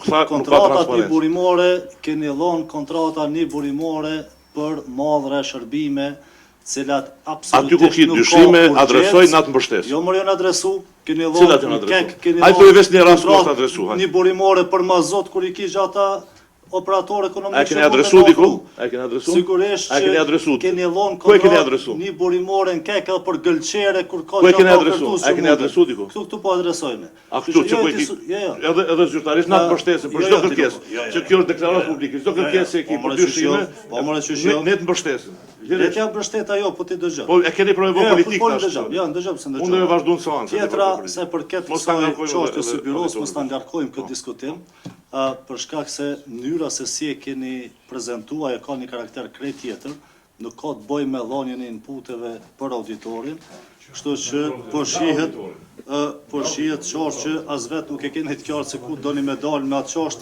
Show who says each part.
Speaker 1: kontratat një burimore, keni dhënë kontrata një burimore për madhre shërbime, cilat absolutisht nuk ka
Speaker 2: aty ku ki dyshime, adresoj natë mbështes.
Speaker 1: Jo, mërë jo në adresu, keni
Speaker 2: Cilat
Speaker 1: dhënë
Speaker 2: janë adresu?
Speaker 1: keni
Speaker 2: Ai po i vesh një rast ku është adresu.
Speaker 1: një burimore për mazot kur i kishë ata operator ekonomik.
Speaker 2: A keni adresu diku? A keni adresu?
Speaker 1: Sigurisht
Speaker 2: A keni adresu?
Speaker 1: keni dhënë
Speaker 2: Ku e keni adresu?
Speaker 1: një burimore në kek edhe për gëlqere kur ka
Speaker 2: Ku e keni adresu? A keni adresu diku?
Speaker 1: Këtu po adresojme.
Speaker 2: A këtu që po i ki edhe zyrtarisht natë mbështesin për çdo kërkesë. Që kjo është deklaratë publike, çdo kërkesë e ki për dyshime, ne të mbështesin.
Speaker 1: Le t'ja mbështet ajo, po ti dëgjoj.
Speaker 2: Po e keni provuar politik tash.
Speaker 1: Ja, ndëgjoj pse ndëgjoj.
Speaker 2: Unë do të vazhdojmë seancën.
Speaker 1: Tjetra se përket kësaj çështjes së byros, mos ta ngarkojmë këtë diskutim, për shkak se mënyra se si e keni prezantuar e ka një karakter krejt tjetër, nuk ka të bëjë me dhënien e inputeve për auditorin, kështu që po shihet qartë që as vetë nuk e keni të qartë se ku doni me dalë me atë çështje.